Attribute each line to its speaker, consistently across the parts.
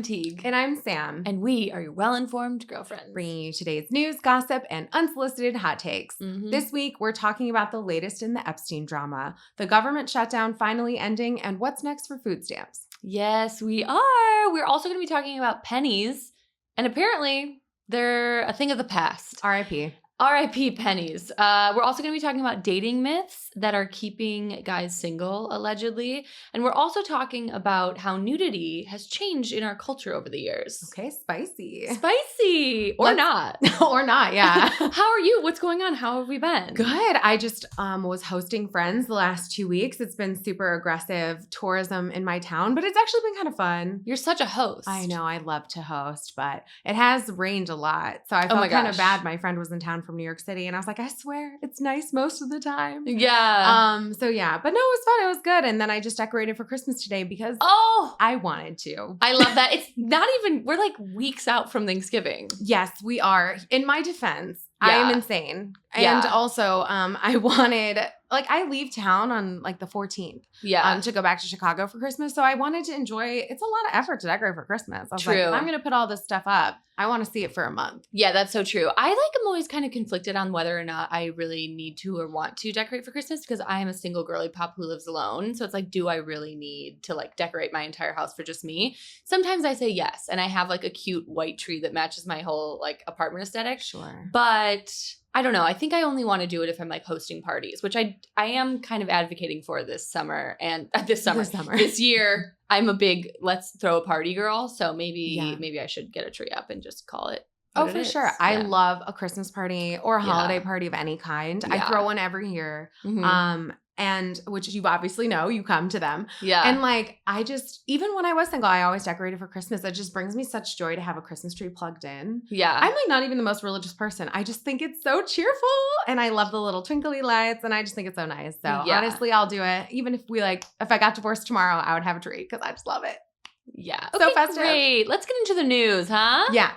Speaker 1: I'm Teague.
Speaker 2: And I'm Sam.
Speaker 1: And we are your well-informed girlfriends.
Speaker 2: Bringing you today's news, gossip, and unsolicited hot takes.
Speaker 1: Mm-hmm.
Speaker 2: This week, we're talking about the latest in the Epstein drama, the government shutdown finally ending, and what's next for food stamps.
Speaker 1: Yes, we are. We're also going to be talking about pennies. And apparently, they're a thing of the past.
Speaker 2: R.I.P.
Speaker 1: R.I.P. pennies. We're also going to be talking about dating myths that are keeping guys single, allegedly. And we're also talking about how nudity has changed in our culture over the years.
Speaker 2: Okay, spicy.
Speaker 1: Spicy! Or not.
Speaker 2: Or not, yeah.
Speaker 1: How are you? What's going on? How have we been?
Speaker 2: Good. I just was hosting Friends the last 2 weeks. It's been super aggressive tourism in my town, but it's actually been kind of fun.
Speaker 1: You're such a host.
Speaker 2: I know. I love to host, but it has rained a lot. So I felt kind of bad. My friend was in town from New York City, and I was like, I swear, it's nice most of the time.
Speaker 1: Yeah.
Speaker 2: So yeah, but no, it was fun. It was good. And then I just decorated for Christmas today because I wanted to.
Speaker 1: I love that. It's not even, we're like weeks out from Thanksgiving.
Speaker 2: Yes, we are. In my defense, I am insane. And also, I wanted, like, I leave town on like the 14th to go back to Chicago for Christmas. So I wanted to enjoy, it's a lot of effort to decorate for Christmas. I was like, if I'm going to put all this stuff up, I want to see it for a month.
Speaker 1: Yeah, that's so true. I'm always kind of conflicted on whether or not I really need to or want to decorate for Christmas because I am a single girly pop who lives alone. So it's like, do I really need to like decorate my entire house for just me? Sometimes I say yes. And I have like a cute white tree that matches my whole like apartment aesthetic.
Speaker 2: Sure.
Speaker 1: But I don't know. I think I only want to do it if I'm like hosting parties, which I am kind of advocating for this summer and this year. I'm a big let's throw a party girl. So maybe I should get a tree up and just call it.
Speaker 2: Oh, for sure. Yeah. I love a Christmas party or a holiday party of any kind. Yeah. I throw one every year. Mm-hmm. And which you obviously know, you come to them.
Speaker 1: Yeah.
Speaker 2: And like, I just, even when I was single, I always decorated for Christmas. It just brings me such joy to have a Christmas tree plugged in.
Speaker 1: Yeah.
Speaker 2: I'm like not even the most religious person. I just think it's so cheerful and I love the little twinkly lights and I just think it's so nice. So honestly, I'll do it. Even if if I got divorced tomorrow, I would have a tree because I just love it.
Speaker 1: Yeah.
Speaker 2: Okay, so festive.
Speaker 1: Great. Let's get into the news, huh?
Speaker 2: Yeah.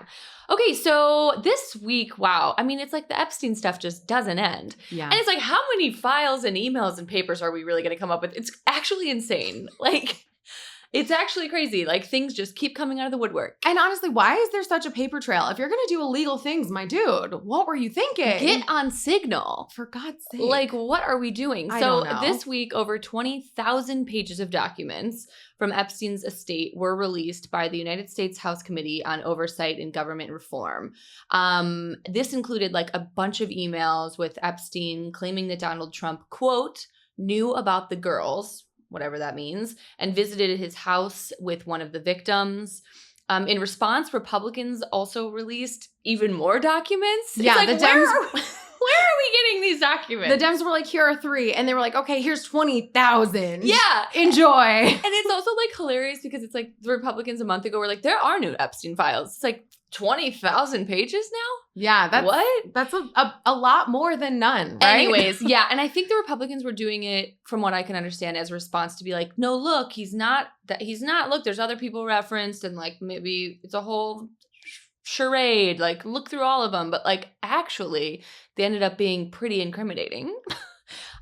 Speaker 1: Okay, so this week, wow. I mean, it's like the Epstein stuff just doesn't end.
Speaker 2: Yeah.
Speaker 1: And it's like, how many files and emails and papers are we really going to come up with? It's actually insane. Like, it's actually crazy. Like, things just keep coming out of the woodwork.
Speaker 2: And honestly, why is there such a paper trail? If you're going to do illegal things, my dude, what were you thinking?
Speaker 1: Get on Signal.
Speaker 2: For God's sake.
Speaker 1: Like, what are we doing?
Speaker 2: I don't know.
Speaker 1: This week, over 20,000 pages of documents from Epstein's estate were released by the United States House Committee on Oversight and Government Reform. This included like a bunch of emails with Epstein claiming that Donald Trump, quote, knew about the girls, whatever that means, and visited his house with one of the victims. In response, Republicans also released even more documents.
Speaker 2: Yeah,
Speaker 1: it's like,
Speaker 2: the Dems...
Speaker 1: Where are we getting these documents?
Speaker 2: The Dems were like, here are 3. And they were like, okay, here's 20,000.
Speaker 1: Yeah.
Speaker 2: Enjoy.
Speaker 1: And it's also like hilarious because it's like the Republicans a month ago were like, there are new Epstein files. It's like 20,000 pages now?
Speaker 2: Yeah. That's a lot more than none, right?
Speaker 1: Anyways, yeah. And I think the Republicans were doing it, from what I can understand, as a response to be like, no, look, he's not. Look, there's other people referenced and like maybe it's a whole charade, like look through all of them, but like actually they ended up being pretty incriminating.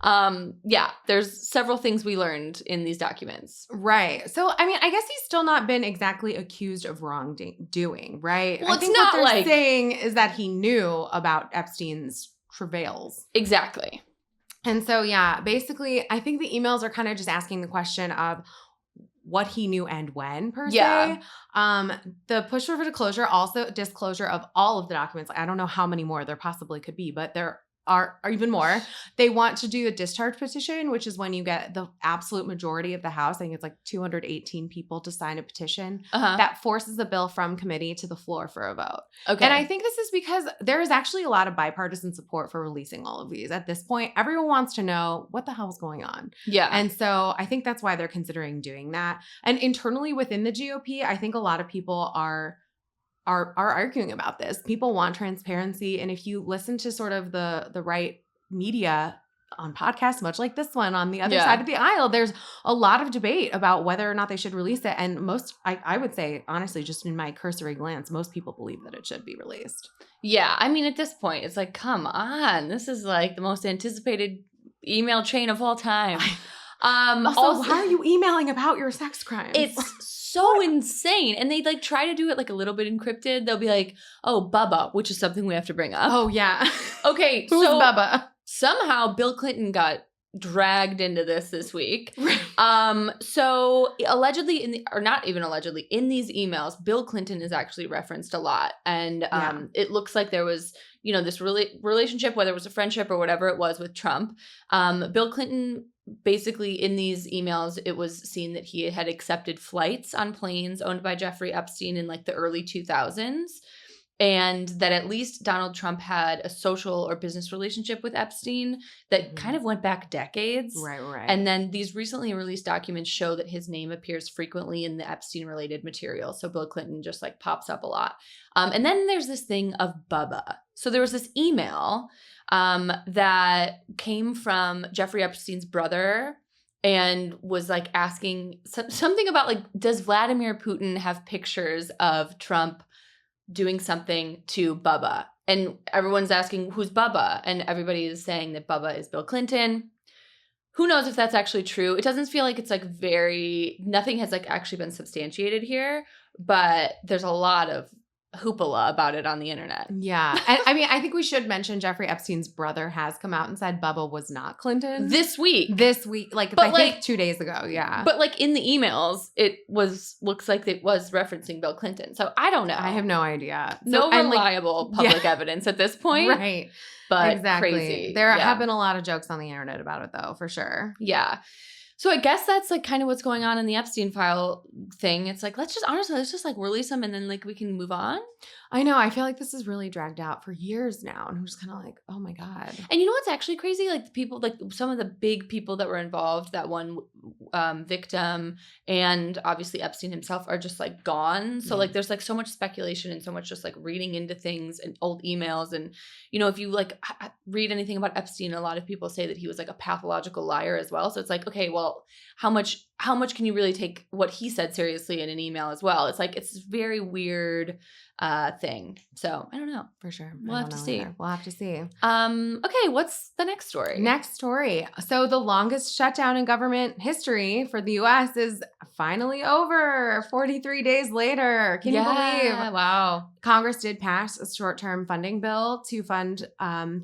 Speaker 1: There's several things we learned in these documents.
Speaker 2: Right. So, I mean, I guess he's still not been exactly accused of wrongdoing, right?
Speaker 1: Well,
Speaker 2: I think what they're saying is that he knew about Epstein's travails.
Speaker 1: Exactly.
Speaker 2: And so, yeah, basically, I think the emails are kind of just asking the question of what he knew and when, per se. The push for disclosure of all of the documents. I don't know how many more there possibly could be, but there are even more. They want to do a discharge petition, which is when you get the absolute majority of the House. I think it's like 218 people to sign a petition that forces a bill from committee to the floor for a vote. Okay. And I think this is because there is actually a lot of bipartisan support for releasing all of these. At this point, everyone wants to know what the hell is going on.
Speaker 1: Yeah.
Speaker 2: And so I think that's why they're considering doing that. And internally within the GOP, I think a lot of people are arguing about this. People want transparency. And if you listen to sort of the right media on podcasts, much like this one on the other side of the aisle, there's a lot of debate about whether or not they should release it. And I would say, honestly, just in my cursory glance, most people believe that it should be released.
Speaker 1: Yeah. I mean, at this point, it's like, come on. This is like the most anticipated email chain of all time.
Speaker 2: Also, why are you emailing about your sex crimes?
Speaker 1: It's so insane. And they like try to do it like a little bit encrypted. They'll be like, oh, Bubba, which is something we have to bring up.
Speaker 2: Oh, yeah.
Speaker 1: Okay.
Speaker 2: Who's Bubba?
Speaker 1: Somehow Bill Clinton got dragged into this week. So allegedly not even allegedly, in these emails, Bill Clinton is actually referenced a lot. And it looks like there was, this relationship, whether it was a friendship or whatever it was with Trump. Bill Clinton, basically in these emails, it was seen that he had accepted flights on planes owned by Jeffrey Epstein in like the early 2000s. And that at least Donald Trump had a social or business relationship with Epstein that kind of went back decades.
Speaker 2: Right.
Speaker 1: And then these recently released documents show that his name appears frequently in the Epstein-related material. So Bill Clinton just like pops up a lot. And then there's this thing of Bubba. So there was this email that came from Jeffrey Epstein's brother and was like asking something about like, does Vladimir Putin have pictures of Trump doing something to Bubba? And everyone's asking, who's Bubba? And everybody is saying that Bubba is Bill Clinton. Who knows if that's actually true? It doesn't feel like it's like nothing has like actually been substantiated here, but there's a lot of hoopla about it on the internet.
Speaker 2: Yeah. And I mean, I think we should mention Jeffrey Epstein's brother has come out and said Bubba was not Clinton.
Speaker 1: This week.
Speaker 2: Like, I think 2 days ago. Yeah.
Speaker 1: But like in the emails, looks like it was referencing Bill Clinton. So I don't know.
Speaker 2: I have no idea.
Speaker 1: No reliable public evidence at this point.
Speaker 2: Right.
Speaker 1: But
Speaker 2: exactly.
Speaker 1: Crazy.
Speaker 2: There have been a lot of jokes on the internet about it though, for sure.
Speaker 1: Yeah. So I guess that's like kind of what's going on in the Epstein file thing. It's like, let's just like release them and then like we can move on.
Speaker 2: I know. I feel like this is really dragged out for years now. And I'm just kind of like, oh my God.
Speaker 1: And you know what's actually crazy? Like the people, like some of the big people that were involved, that one victim and obviously Epstein himself are just like gone. So like there's like so much speculation and so much just like reading into things and old emails. And, if you like read anything about Epstein, a lot of people say that he was like a pathological liar as well. So it's like, okay, well, how much can you really take what he said seriously in an email as well? It's like, it's very weird thing. So I don't know.
Speaker 2: For sure.
Speaker 1: We'll have to see. Okay, what's the next story?
Speaker 2: Next story. So the longest shutdown in government history for the U.S. is finally over 43 days later. Can you believe?
Speaker 1: Wow.
Speaker 2: Congress did pass a short-term funding bill to fund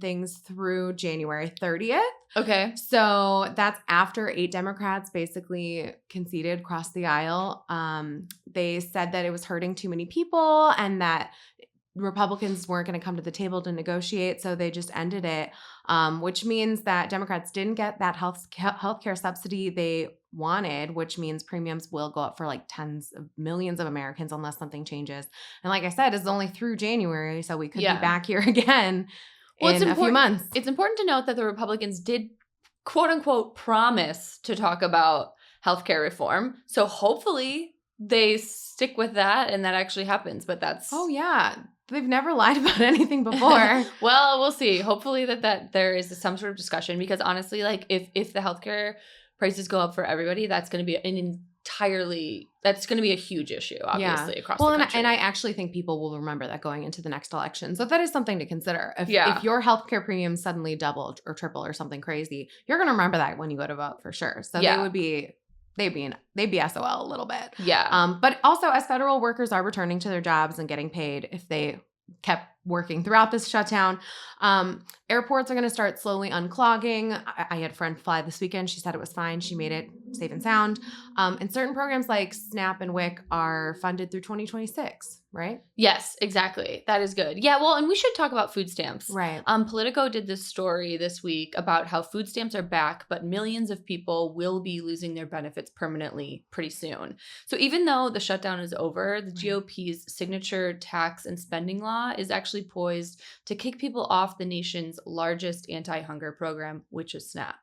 Speaker 2: things through January 30th.
Speaker 1: Okay.
Speaker 2: So that's after 8 Democrats basically conceded across the aisle. They said that it was hurting too many people and that Republicans weren't going to come to the table to negotiate, so they just ended it, which means that Democrats didn't get that healthcare subsidy they wanted, which means premiums will go up for like tens of millions of Americans unless something changes. And like I said, it's only through January, so we could be back here again in a few months.
Speaker 1: It's important to note that the Republicans did, quote unquote, promise to talk about healthcare reform. So hopefully they stick with that and that actually happens. But that's...
Speaker 2: Oh, yeah. They've never lied about anything before.
Speaker 1: Well, we'll see. Hopefully that there is some sort of discussion, because honestly, like if the healthcare prices go up for everybody, that's going to be that's going to be a huge issue, obviously, across the country.
Speaker 2: And I actually think people will remember that going into the next election. So that is something to consider. If your healthcare premium suddenly doubled or tripled or something crazy, you're going to remember that when you go to vote for sure. So they'd be SOL a little bit.
Speaker 1: Yeah.
Speaker 2: But also, as federal workers are returning to their jobs and getting paid if they kept working throughout this shutdown, airports are going to start slowly unclogging. I had a friend fly this weekend. She said it was fine. She made it safe and sound. And certain programs like SNAP and WIC are funded through 2026, right?
Speaker 1: Yes, exactly. That is good. Yeah, well, and we should talk about food stamps.
Speaker 2: Right.
Speaker 1: Politico did this story this week about how food stamps are back, but millions of people will be losing their benefits permanently pretty soon. So even though the shutdown is over, the GOP's signature tax and spending law is actually poised to kick people off the nation's largest anti-hunger program, which is SNAP.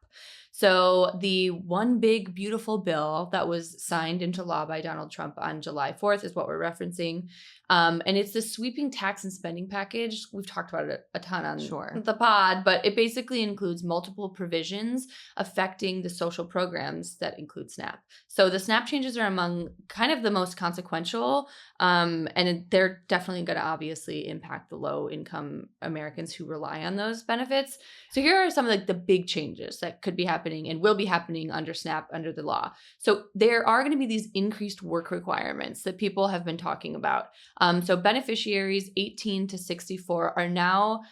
Speaker 1: So the one big beautiful bill that was signed into law by Donald Trump on July 4th is what we're referencing. And it's the sweeping tax and spending package. We've talked about it a ton on the pod, but it basically includes multiple provisions affecting the social programs that include SNAP. So the SNAP changes are among kind of the most consequential, and they're definitely going to obviously impact the low income Americans who rely on those benefits. So here are some of the big changes that could be happening and will be happening under SNAP, under the law. So there are going to be these increased work requirements that people have been talking about. So beneficiaries 18 to 64 are now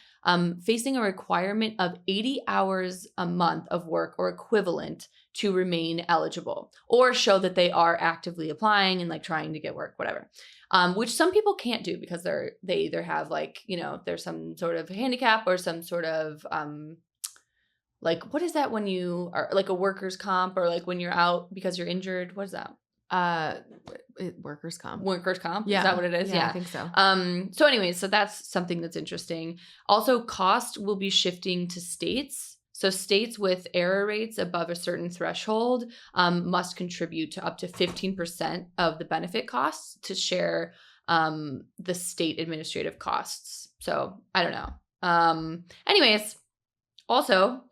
Speaker 1: facing a requirement of 80 hours a month of work or equivalent to remain eligible, or show that they are actively applying and like trying to get work, whatever. Which some people can't do because they either have like, there's some sort of handicap or some sort of like, what is that when you are like a workers' comp, or like when you're out because you're injured? What is that?
Speaker 2: Workers' comp.
Speaker 1: Workers' comp?
Speaker 2: Yeah.
Speaker 1: Is that what it is?
Speaker 2: Yeah, I think so.
Speaker 1: So anyways, so that's something that's interesting. Also, cost will be shifting to states. So states with error rates above a certain threshold must contribute to up to 15% of the benefit costs to share the state administrative costs. So I don't know. Anyways, also,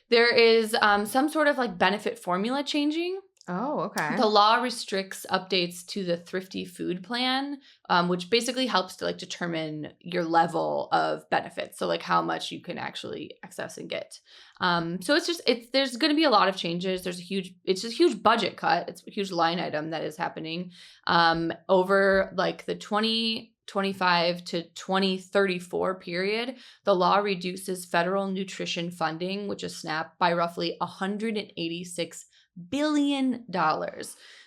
Speaker 1: there is some sort of like benefit formula changing.
Speaker 2: Oh, okay.
Speaker 1: The law restricts updates to the Thrifty Food Plan, which basically helps to like determine your level of benefits. So like how much you can actually access and get. So there's going to be a lot of changes. It's just a huge budget cut. It's a huge line item that is happening over like the 2025 to 2034 period. The law reduces federal nutrition funding, which is SNAP, by roughly $186 billion.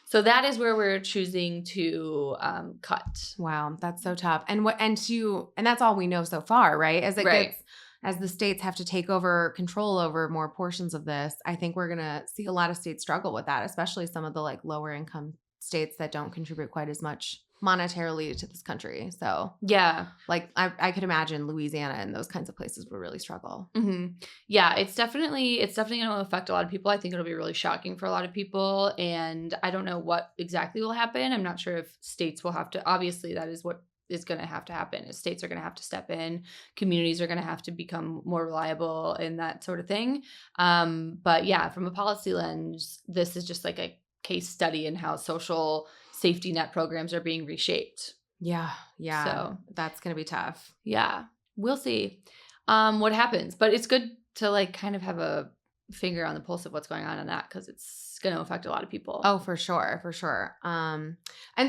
Speaker 1: So that is where we're choosing to cut.
Speaker 2: Wow, that's so tough. And that's all we know so far, right? As the states have to take over control over more portions of this, I think we're gonna see a lot of states struggle with that, especially some of the like lower income states that don't contribute quite as much monetarily to this country. So
Speaker 1: yeah,
Speaker 2: like I could imagine Louisiana and those kinds of places would really struggle.
Speaker 1: Mm-hmm. Yeah, it's definitely going to affect a lot of people. I think it'll be really shocking for a lot of people, and I don't know what exactly will happen. I'm not sure if states will have to. Obviously, that is what is going to have to happen. Is states are going to have to step in, communities are going to have to become more reliable, and that sort of thing. But yeah, from a policy lens, this is just like a case study in how social safety net programs are being reshaped.
Speaker 2: Yeah.
Speaker 1: So
Speaker 2: that's going to be tough.
Speaker 1: Yeah. We'll see what happens. But it's good to like kind of have a finger on the pulse of what's going on in that, because it's going to affect a lot of people.
Speaker 2: Oh, for sure. And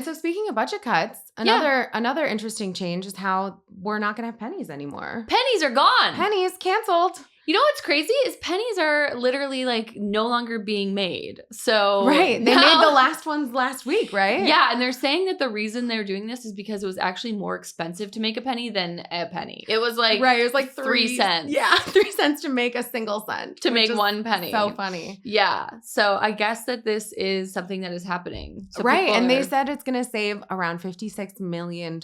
Speaker 2: so speaking of budget cuts, another interesting change is how we're not going to have pennies anymore.
Speaker 1: Pennies are gone.
Speaker 2: Pennies canceled.
Speaker 1: You know what's crazy is pennies are literally like no longer being made. So
Speaker 2: right, they made the last ones last week, right?
Speaker 1: Yeah, and they're saying that the reason they're doing this is because it was actually more expensive to make a penny than a penny. It was like
Speaker 2: right, it was like
Speaker 1: 3 cents.
Speaker 2: Yeah, 3 cents to make a single cent.
Speaker 1: To make one penny.
Speaker 2: So funny.
Speaker 1: Yeah, so I guess that this is something that is happening. So
Speaker 2: right, and they said it's going to save around $56 million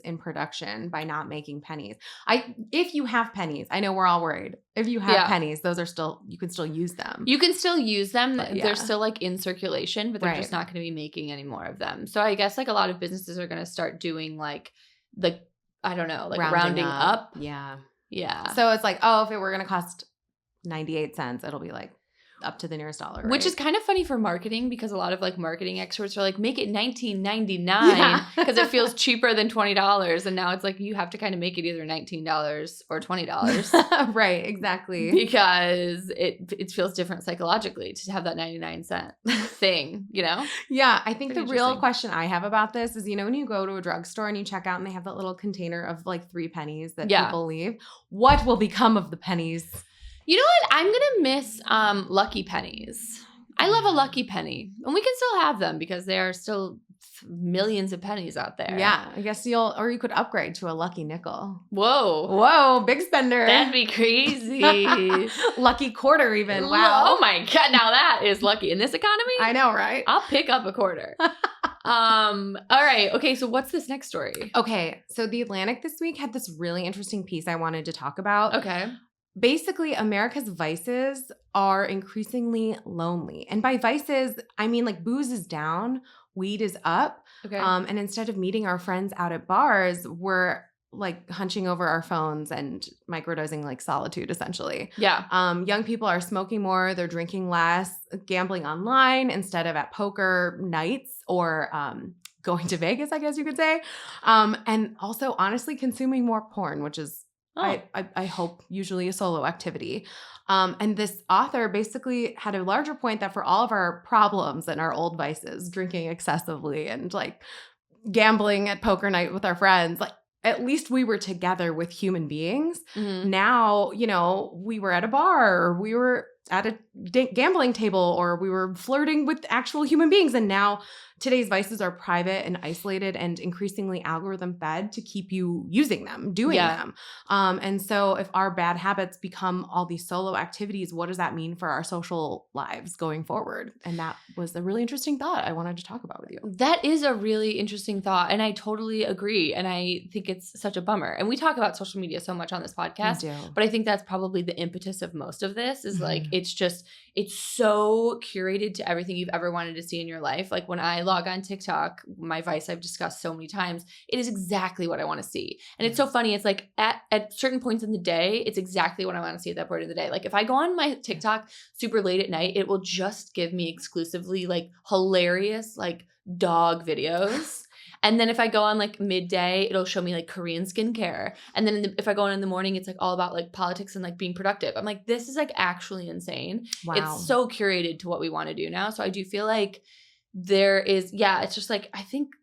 Speaker 2: in production by not making pennies. If you have pennies, I know we're all worried. If you have pennies, those are you can still use them.
Speaker 1: You can still use them. They're still like in circulation, but they're just not going to be making any more of them. So I guess like a lot of businesses are going to start doing like rounding up.
Speaker 2: Yeah.
Speaker 1: Yeah.
Speaker 2: So it's like, if it were going to cost 98 cents, it'll be like up to the nearest dollar. Right?
Speaker 1: Which is kind of funny for marketing, because a lot of like marketing experts are like, make it $19.99 because it feels cheaper than $20. And now it's like you have to kind of make it either $19 or $20.
Speaker 2: Right, exactly.
Speaker 1: Because it feels different psychologically to have that 99-cent thing, you know?
Speaker 2: Yeah, I think the real question I have about this is, when you go to a drugstore and you check out and they have that little container of like 3 pennies that people leave, what will become of the pennies?
Speaker 1: You know what? I'm going to miss Lucky Pennies. I love a Lucky Penny. And we can still have them because there are still millions of pennies out there.
Speaker 2: Yeah. I guess you could upgrade to a Lucky Nickel.
Speaker 1: Whoa,
Speaker 2: big spender.
Speaker 1: That'd be crazy.
Speaker 2: Lucky quarter even. Wow.
Speaker 1: Oh my God. Now that is lucky. In this economy?
Speaker 2: I know, right?
Speaker 1: I'll pick up a quarter. All right. Okay. So what's this next story?
Speaker 2: Okay. So The Atlantic this week had this really interesting piece I wanted to talk about.
Speaker 1: Okay.
Speaker 2: Basically, America's vices are increasingly lonely. And by vices, I mean like booze is down, weed is up.
Speaker 1: Okay.
Speaker 2: And instead of meeting our friends out at bars, we're like hunching over our phones and microdosing like solitude, essentially.
Speaker 1: Yeah.
Speaker 2: Young people are smoking more, they're drinking less, gambling online instead of at poker nights or going to Vegas, I guess you could say. And also honestly consuming more porn, which is I hope usually a solo activity. And this author basically had a larger point that for all of our problems and our old vices, drinking excessively and like gambling at poker night with our friends, like at least we were together with human beings.
Speaker 1: Mm-hmm.
Speaker 2: Now, we were at a bar or we were at a gambling table or we were flirting with actual human beings. And now today's vices are private and isolated and increasingly algorithm fed to keep you using them, doing them. And so if our bad habits become all these solo activities, what does that mean for our social lives going forward? And that was a really interesting thought I wanted to talk about with you.
Speaker 1: That is a really interesting thought. And I totally agree. And I think it's such a bummer. And we talk about social media so much on this podcast.
Speaker 2: We do.
Speaker 1: But I think that's probably the impetus of most of this is like, it's so curated to everything you've ever wanted to see in your life. Like when I log on TikTok, my vice I've discussed so many times, it is exactly what I want to see. And it's so funny. It's like at certain points in the day, it's exactly what I want to see at that point of the day. Like if I go on my TikTok super late at night, it will just give me exclusively like hilarious like dog videos. And then if I go on like midday, it'll show me like Korean skincare. And then if I go on in the morning, it's like all about like politics and like being productive. I'm like, this is like actually insane.
Speaker 2: Wow.
Speaker 1: It's so curated to what we want to do now. So I do feel like there is, it's just like, I think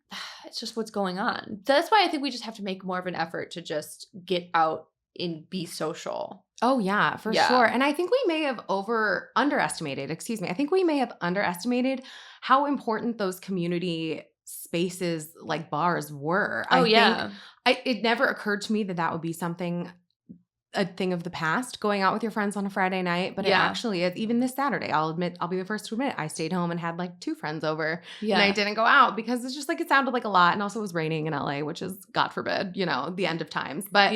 Speaker 1: it's just what's going on. So that's why I think we just have to make more of an effort to just get out and be social.
Speaker 2: Oh, yeah, for sure. And I think we may have underestimated how important those community spaces like bars were. It never occurred to me that would be a thing of the past, going out with your friends on a Friday night, but it actually is. Even this Saturday, I'll be the first to admit, I stayed home and had like 2 friends over and I didn't go out because it's just like, it sounded like a lot. And also it was raining in LA, which is God forbid, the end of times. But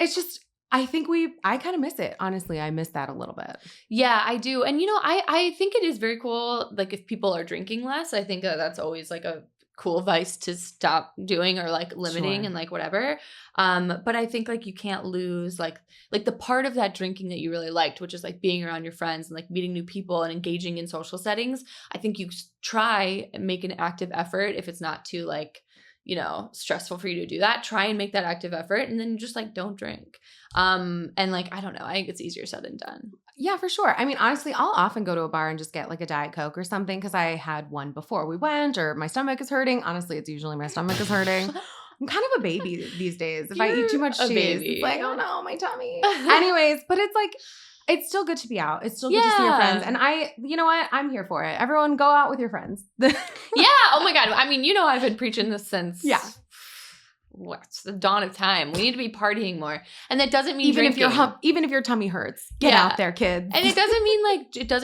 Speaker 2: it's just, I think I kind of miss it. Honestly, I miss that a little bit.
Speaker 1: Yeah, I do. And I think it is very cool. Like if people are drinking less, I think that's always like a cool vice to stop doing or like limiting and like whatever. But I think like you can't lose like the part of that drinking that you really liked, which is like being around your friends and like meeting new people and engaging in social settings. I think you try and make an active effort if it's not too like, stressful for you to do that. Try and make that active effort and then just like don't drink. And like, I don't know, I think it's easier said than done.
Speaker 2: Yeah, for sure. I mean, honestly, I'll often go to a bar and just get like a Diet Coke or something because I had one before we went or my stomach is hurting. Honestly, it's usually my stomach is hurting. I'm kind of a baby these days. If I eat too much cheese, it's like, oh no, my tummy. Anyways, but it's like, it's still good to be out. It's still good to see your friends. And you know what? I'm here for it. Everyone go out with your friends.
Speaker 1: Oh my God. I mean, I've been preaching this since what's the dawn of time. We need to be partying more. And that doesn't mean drinking.
Speaker 2: Even if your tummy hurts, get out there, kids.
Speaker 1: And it doesn't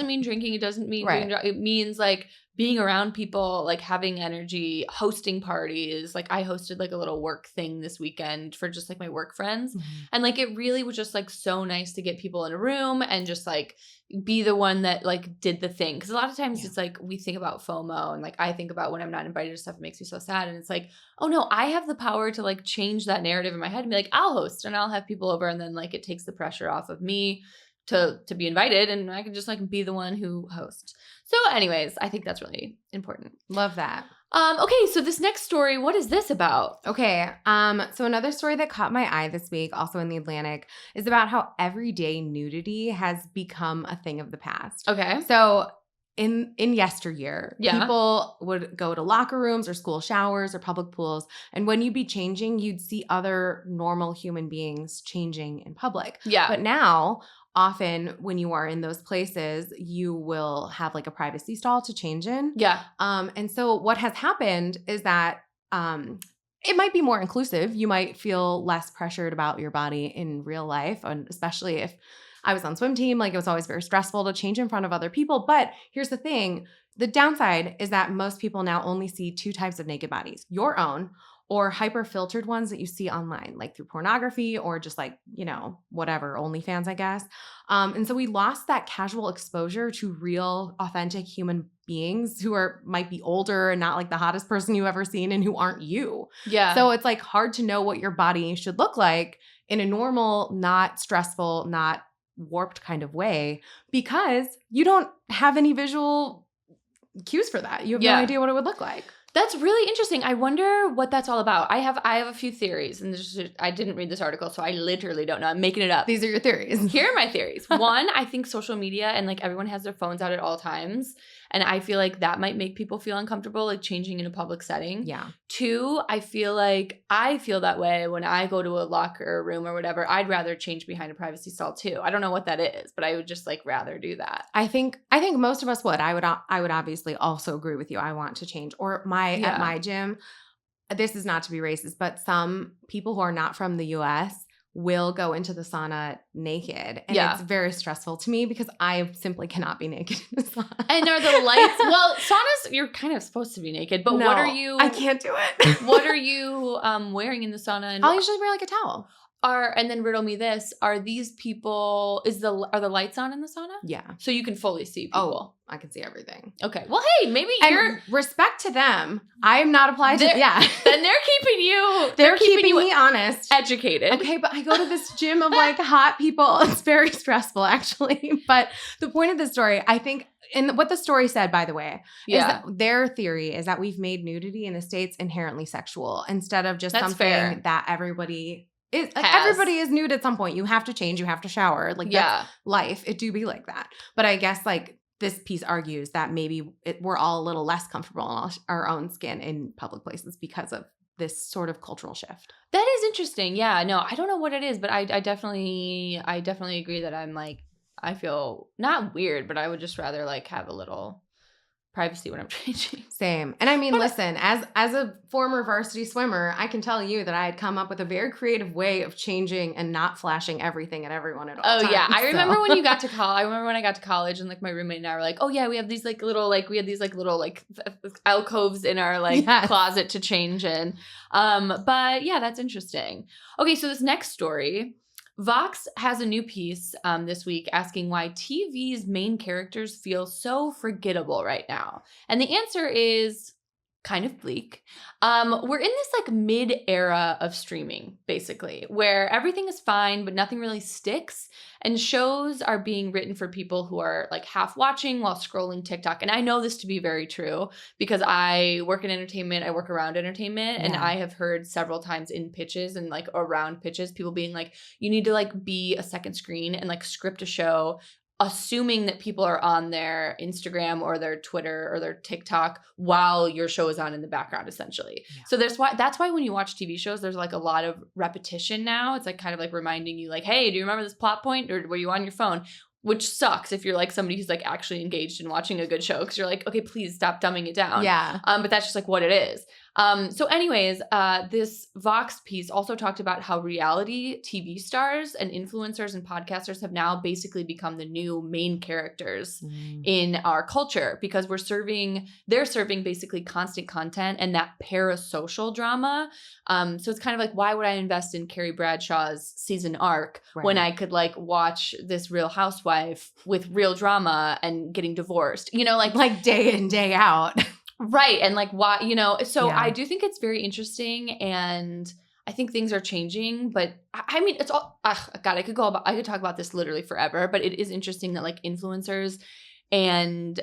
Speaker 1: mean drinking. It doesn't mean it means like being around people, like having energy, hosting parties. Like I hosted like a little work thing this weekend for just like my work friends. Mm-hmm. And like it really was just like so nice to get people in a room and just like be the one that like did the thing. Because a lot of times it's like we think about FOMO and like I think about when I'm not invited to stuff, it makes me so sad. And it's like, oh no, I have the power to like change that narrative in my head and be like, I'll host and I'll have people over. And then like it takes the pressure off of me to be invited and I can just like be the one who hosts. So anyways, I think that's really important.
Speaker 2: Love that.
Speaker 1: Okay, so this next story, what is this about?
Speaker 2: Okay, so another story that caught my eye this week, also in The Atlantic, is about how everyday nudity has become a thing of the past.
Speaker 1: Okay.
Speaker 2: So in yesteryear, people would go to locker rooms or school showers or public pools, and when you'd be changing, you'd see other normal human beings changing in public.
Speaker 1: Yeah.
Speaker 2: But now, often when you are in those places, you will have like a privacy stall to change in.
Speaker 1: Yeah.
Speaker 2: And so what has happened is that it might be more inclusive. You might feel less pressured about your body in real life, and especially if I was on swim team, like it was always very stressful to change in front of other people. But here's the thing. The downside is that most people now only see 2 types of naked bodies, your own or hyper-filtered ones that you see online, like through pornography or just like, whatever, OnlyFans, I guess. And so we lost that casual exposure to real, authentic human beings who might be older and not like the hottest person you've ever seen and who aren't you.
Speaker 1: Yeah.
Speaker 2: So it's like hard to know what your body should look like in a normal, not stressful, not warped kind of way because you don't have any visual cues for that. You have no idea what it would look like.
Speaker 1: That's really interesting. I wonder what that's all about. I have a few theories, and I didn't read this article, so I literally don't know. I'm making it up.
Speaker 2: These are your theories.
Speaker 1: Here are my theories. One, I think social media and like everyone has their phones out at all times. And I feel like that might make people feel uncomfortable, like changing in a public setting.
Speaker 2: Yeah.
Speaker 1: Two, I feel that way when I go to a locker room or whatever. I'd rather change behind a privacy stall too. I don't know what that is, but I would just like rather do that.
Speaker 2: I think most of us would. I would obviously also agree with you. I want to change. Or at my gym, this is not to be racist, but some people who are not from the US will go into the sauna naked. And it's very stressful to me because I simply cannot be naked in the sauna.
Speaker 1: And are the lights, well, saunas, you're kind of supposed to be naked, but
Speaker 2: no,
Speaker 1: what are you?
Speaker 2: I can't do it.
Speaker 1: What are you wearing in the sauna? And
Speaker 2: I'll usually wear like a towel.
Speaker 1: And then riddle me this, are these people, are the lights on in the sauna?
Speaker 2: Yeah.
Speaker 1: So you can fully see people.
Speaker 2: Oh, I can see everything.
Speaker 1: Okay. Well, hey, maybe
Speaker 2: and respect to them. I am not applied to,
Speaker 1: Then they're keeping you.
Speaker 2: They're keeping me honest.
Speaker 1: Educated.
Speaker 2: Okay, but I go to this gym of like hot people. It's very stressful actually. But the point of the story, I think, and what the story said, by the way, is that their theory is that we've made nudity in the States inherently sexual instead of just something that everybody is. Like, everybody is nude at some point. You have to change. You have to shower. Like that's life. It do be like that. But I guess like this piece argues that maybe we're all a little less comfortable in our own skin in public places because of this sort of cultural shift.
Speaker 1: That is interesting. Yeah. No, I don't know what it is, but I definitely agree that I'm like, I feel not weird, but I would just rather like have a little privacy when I'm changing.
Speaker 2: Same. And I mean, listen, as a former varsity swimmer, I can tell you that I had come up with a very creative way of changing and not flashing everything at everyone at all times.
Speaker 1: Yeah. I remember when you got to college. I remember when I got to college and like my roommate and I were like, oh yeah, we have these like little alcoves in our like closet to change in. But yeah, that's interesting. Okay. So this next story, Vox has a new piece this week asking why TV's main characters feel so forgettable right now. And the answer is kind of bleak. We're in this like mid-era of streaming, basically, where everything is fine, but nothing really sticks. And shows are being written for people who are like half watching while scrolling TikTok. And I know this to be very true because I work in entertainment, I work around entertainment, and I have heard several times in pitches and like around pitches, people being like, you need to like be a second screen and like script a show, assuming that people are on their Instagram or their Twitter or their TikTok while your show is on in the background, essentially. Yeah. So that's why when you watch TV shows, there's like a lot of repetition now. It's like kind of like reminding you like, hey, do you remember this plot point or were you on your phone? Which sucks if you're like somebody who's like actually engaged in watching a good show because you're like, okay, please stop dumbing it down.
Speaker 2: Yeah.
Speaker 1: But that's just like what it is. So anyways, this Vox piece also talked about how reality TV stars and influencers and podcasters have now basically become the new main characters in our culture because they're serving basically constant content and that parasocial drama. So it's kind of like, why would I invest in Carrie Bradshaw's season arc when I could like watch this Real Housewife with real drama and getting divorced, you know,
Speaker 2: like day in, day out.
Speaker 1: Right. And like why, you know, so I do think it's very interesting and I think things are changing, but I mean, it's all, God, I could talk about this literally forever, but it is interesting that like influencers and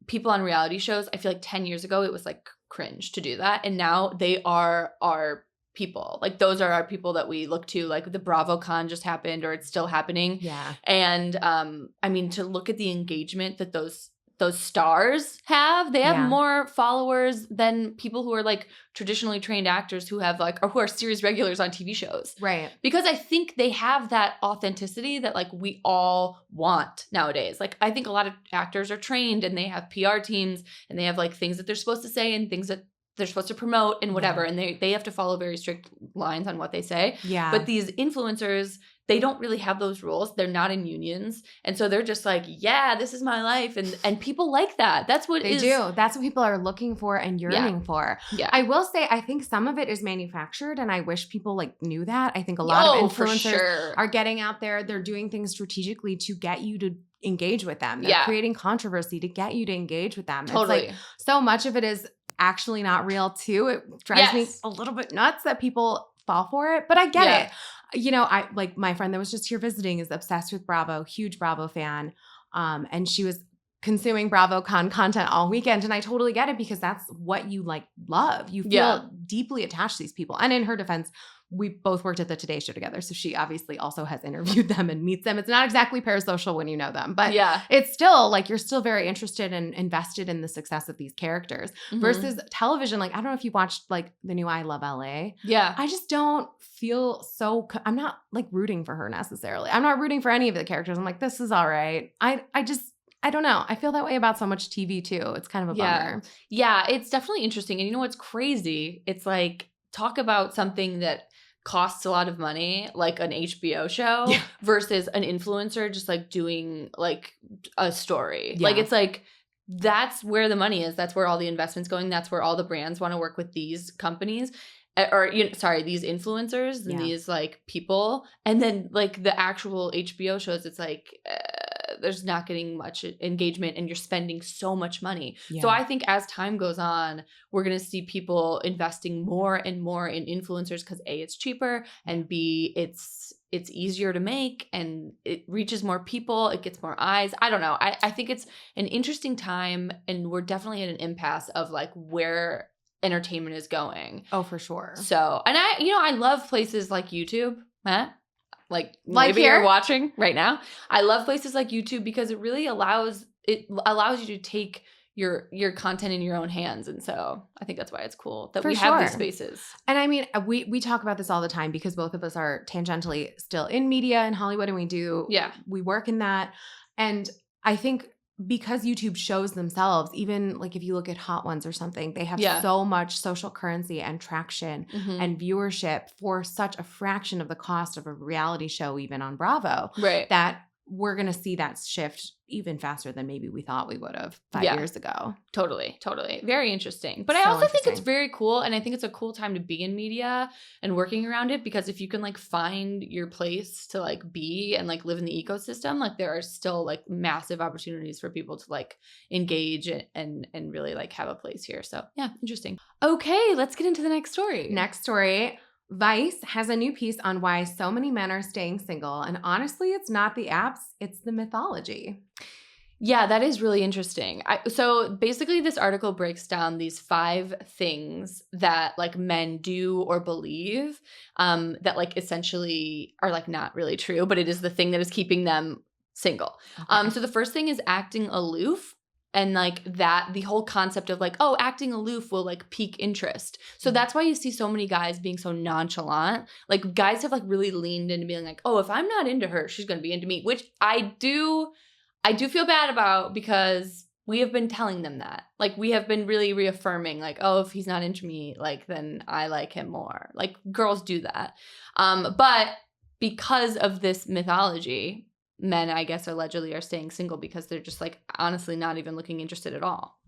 Speaker 1: people on reality shows, I feel like 10 years ago, it was like cringe to do that. And now they are our people. Like those are our people that we look to, like the BravoCon just happened or it's still happening.
Speaker 2: Yeah.
Speaker 1: And I mean, to look at the engagement that those stars have, they have more followers than people who are like traditionally trained actors who have like, or who are series regulars on TV shows.
Speaker 2: Right.
Speaker 1: Because I think they have that authenticity that like we all want nowadays. Like I think a lot of actors are trained and they have PR teams and they have like things that they're supposed to say and things that they're supposed to promote and whatever. And they have to follow very strict lines on what they say.
Speaker 2: Yeah.
Speaker 1: But these influencers, they don't really have those rules. They're not in unions. And so they're just like, yeah, this is my life. And people like that. That's what
Speaker 2: they do. That's what people are looking for and yearning for.
Speaker 1: Yeah.
Speaker 2: I will say, I think some of it is manufactured and I wish people like knew that. I think a lot of influencers are getting out there. They're doing things strategically to get you to engage with them. They're creating controversy to get you to engage with them.
Speaker 1: Totally.
Speaker 2: It's like so much of it is actually not real too. It drives me a little bit nuts that people fall for it, but I get it. You know, I like my friend that was just here visiting is obsessed with Bravo, huge Bravo fan. And she was consuming BravoCon content all weekend. And I totally get it because that's what you like love. You feel deeply attached to these people. And in her defense, we both worked at the Today Show together. So she obviously also has interviewed them and meets them. It's not exactly parasocial when you know them, but it's still like you're still very interested and invested in the success of these characters versus television. Like, I don't know if you watched like the new I Love LA.
Speaker 1: Yeah.
Speaker 2: I just don't feel I'm not like rooting for her necessarily. I'm not rooting for any of the characters. I'm like, this is all right. I don't know. I feel that way about so much TV too. It's kind of a bummer.
Speaker 1: Yeah, it's definitely interesting. And you know what's crazy? It's like, talk about something that costs a lot of money, like an HBO show versus an influencer just like doing like a story. Like, it's like, that's where the money is. That's where all the investment's going. That's where all the brands want to work with these companies. Or these influencers and these like people. And then like the actual HBO shows, it's like there's not getting much engagement and you're spending so much money. So I think as time goes on, we're going to see people investing more and more in influencers because A, it's cheaper, and B, it's easier to make and it reaches more people. It gets more eyes. I don't know. I think it's an interesting time, and we're definitely at an impasse of like where entertainment is going.
Speaker 2: Oh, for sure.
Speaker 1: So, and I love places like YouTube, like maybe you're watching right now. I love places like YouTube because it really allows you to take your content in your own hands. And so I think that's why it's cool that we have these spaces.
Speaker 2: And I mean, we talk about this all the time because both of us are tangentially still in media in Hollywood, and we work in that. And I think because YouTube shows themselves, even like if you look at Hot Ones or something, they have so much social currency and traction and viewership for such a fraction of the cost of a reality show, even on Bravo, that we're going to see that shift even faster than maybe we thought we would have 5 years ago.
Speaker 1: Totally. Very interesting. But I also think it's very cool, and I think it's a cool time to be in media and working around it, because if you can like find your place to like be and like live in the ecosystem, like there are still like massive opportunities for people to like engage and really like have a place here. So yeah, interesting. Okay, let's get into the next story.
Speaker 2: Next story. Vice has a new piece on why so many men are staying single. And honestly, it's not the apps, it's the mythology.
Speaker 1: Yeah, that is really interesting. So basically this article breaks down these 5 things that like men do or believe that like essentially are like not really true, but it is the thing that is keeping them single. Okay. So the first thing is acting aloof. And like that, the whole concept of like, oh, acting aloof will like pique interest. So that's why you see so many guys being so nonchalant. Like guys have like really leaned into being like, oh, if I'm not into her, she's going to be into me, which I do feel bad about, because we have been telling them that. Like we have been really reaffirming like, oh, if he's not into me, like then I like him more. Like girls do that. But because of this mythology, men, I guess, allegedly are staying single because they're just like honestly not even looking interested at all.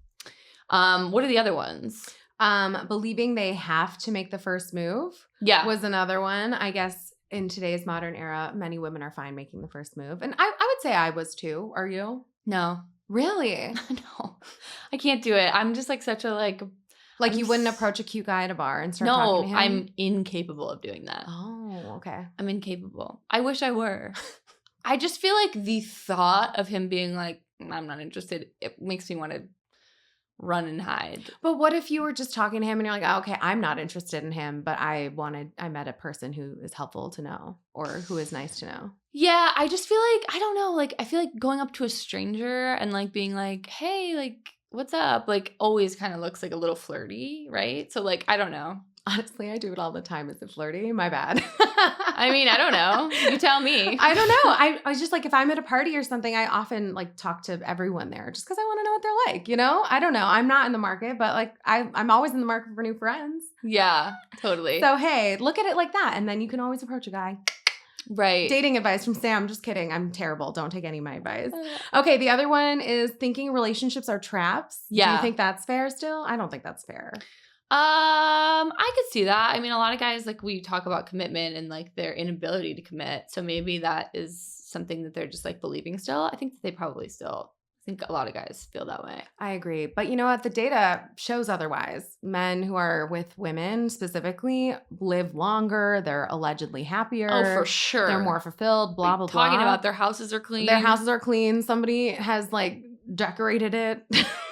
Speaker 1: What are the other ones?
Speaker 2: Believing they have to make the first move was another one. I guess in today's modern era, many women are fine making the first move. And I would say I was too. Are you?
Speaker 1: No.
Speaker 2: Really?
Speaker 1: No. I can't do it. I'm just like such a like
Speaker 2: you wouldn't approach a cute guy at a bar and start talking to him?
Speaker 1: No, I'm incapable of doing that.
Speaker 2: Oh, okay.
Speaker 1: I'm incapable. I wish I were. I just feel like the thought of him being like, I'm not interested, it makes me want to run and hide.
Speaker 2: But what if you were just talking to him and you're like, oh, okay, I'm not interested in him, but I met a person who is helpful to know or who is nice to know.
Speaker 1: Yeah, I just feel like, I don't know, like I feel like going up to a stranger and like being like, hey, like, what's up? Like always kind of looks like a little flirty, right? So like, I don't know.
Speaker 2: Honestly, I do it all the time. Is it flirty? My bad.
Speaker 1: I mean, I don't know. You tell me.
Speaker 2: I don't know. I was just like, if I'm at a party or something, I often like talk to everyone there just because I want to know what they're like, you know? I don't know. I'm not in the market, but like I'm always in the market for new friends.
Speaker 1: Yeah, totally.
Speaker 2: So, hey, look at it like that. And then you can always approach a guy.
Speaker 1: Right.
Speaker 2: Dating advice from Sam. Just kidding. I'm terrible. Don't take any of my advice. Okay. The other one is thinking relationships are traps. Yeah. Do you think that's fair still? I don't think that's fair.
Speaker 1: I could see that. I mean, a lot of guys, like we talk about commitment and like their inability to commit. So maybe that is something that they're just like believing still. I think that they probably still, I think a lot of guys feel that way.
Speaker 2: I agree. But you know what? The data shows otherwise. Men who are with women specifically live longer. They're allegedly happier.
Speaker 1: Oh, for sure.
Speaker 2: They're more fulfilled, blah, blah, blah.
Speaker 1: Talking about their houses are clean.
Speaker 2: Their houses are clean. Somebody has like decorated it.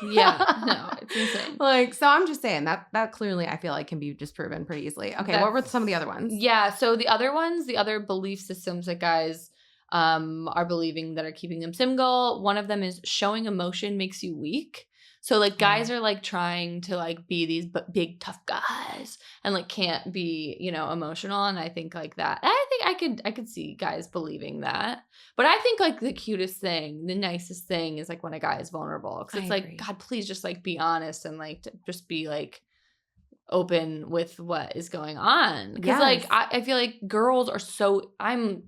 Speaker 1: Yeah. No, it's insane.
Speaker 2: Like, so I'm just saying that clearly I feel like can be disproven pretty easily. Okay, what were some of the other ones?
Speaker 1: Yeah, so the other ones, the other belief systems that guys are believing that are keeping them single, one of them is showing emotion makes you weak. So like guys are like trying to like be these big tough guys and like can't be, you know, emotional, and I think like that. I think I could see guys believing that. But I think like the cutest thing, the nicest thing is like when a guy is vulnerable, cuz it's like, God, please just like be honest and like just be like open with what is going on. Because like I feel like girls are I'm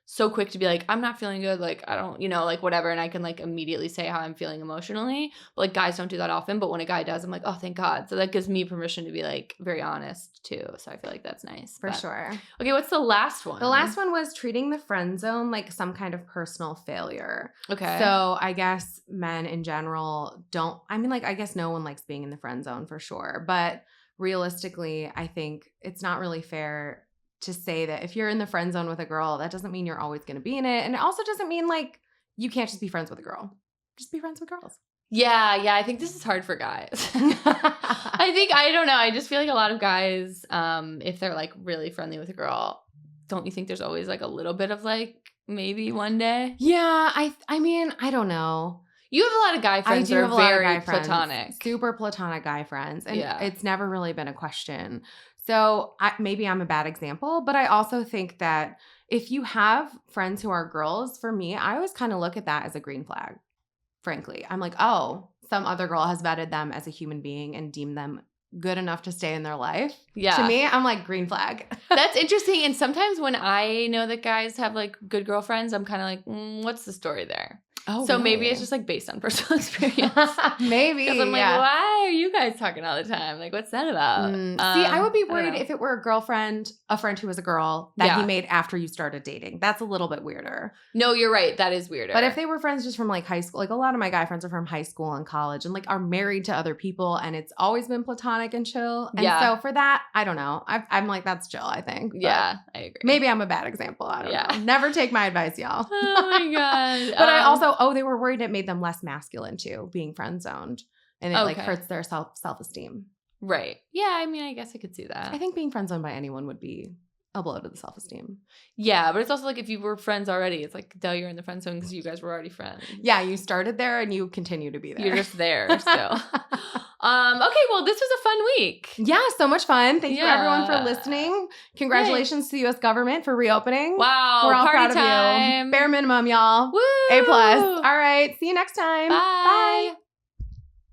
Speaker 1: so quick to be like, I'm not feeling good, like I don't, you know, like whatever, and I can like immediately say how I'm feeling emotionally, but like guys don't do that often. But when a guy does, I'm like, oh, thank God. So that gives me permission to be like very honest too. So I feel like that's nice
Speaker 2: for sure.
Speaker 1: Okay, what's the last one?
Speaker 2: The last one was treating the friend zone like some kind of personal failure.
Speaker 1: Okay.
Speaker 2: So I guess men in general I guess no one likes being in the friend zone for sure, but realistically, I think it's not really fair to say that if you're in the friend zone with a girl, that doesn't mean you're always going to be in it. And it also doesn't mean like you can't just be friends with a girl. Just be friends with girls.
Speaker 1: Yeah, I think this is hard for guys. I don't know. I just feel like a lot of guys, if they're like really friendly with a girl, don't you think there's always like a little bit of like maybe one day?
Speaker 2: Yeah, I mean, I don't know.
Speaker 1: You have a lot of guy friends that are very platonic.
Speaker 2: Super platonic guy friends. And it's never really been a question. So maybe I'm a bad example, but I also think that if you have friends who are girls, for me, I always kind of look at that as a green flag, frankly. I'm like, oh, some other girl has vetted them as a human being and deemed them good enough to stay in their life. Yeah. To me, I'm like, green flag.
Speaker 1: That's interesting. And sometimes when I know that guys have like good girlfriends, I'm kind of like, what's the story there? Oh, so really? Maybe it's just like based on personal experience.
Speaker 2: Maybe.
Speaker 1: Because I'm like, why are you guys talking all the time? Like, what's that about?
Speaker 2: See, I would be worried if it were a friend who was a girl that he made after you started dating. That's a little bit weirder.
Speaker 1: No, you're right. That is weirder.
Speaker 2: But if they were friends just from like high school, like a lot of my guy friends are from high school and college and like are married to other people and it's always been platonic and chill. And so for that, I don't know. I'm like, that's chill, I think. But
Speaker 1: I agree.
Speaker 2: Maybe I'm a bad example. I don't know. Never take my advice, y'all.
Speaker 1: Oh my God.
Speaker 2: But I also, they were worried it made them less masculine too, being friend zoned. And it like hurts their self-esteem.
Speaker 1: Right. Yeah, I mean, I guess I could see that.
Speaker 2: I think being friend zoned by anyone would be a blow to the self-esteem.
Speaker 1: Yeah, but it's also like if you were friends already, it's like, duh, you're in the friend zone because you guys were already friends.
Speaker 2: Yeah, you started there and you continue to be there.
Speaker 1: You're just there still. Okay, well, this was a fun week.
Speaker 2: Yeah, so much fun. Thank you everyone for listening. Congratulations to the U.S. government for reopening.
Speaker 1: Wow,
Speaker 2: we're all
Speaker 1: party
Speaker 2: proud of you. Bare minimum, y'all.
Speaker 1: Woo!
Speaker 2: A+. All right, see you next time.
Speaker 1: Bye.
Speaker 2: Bye.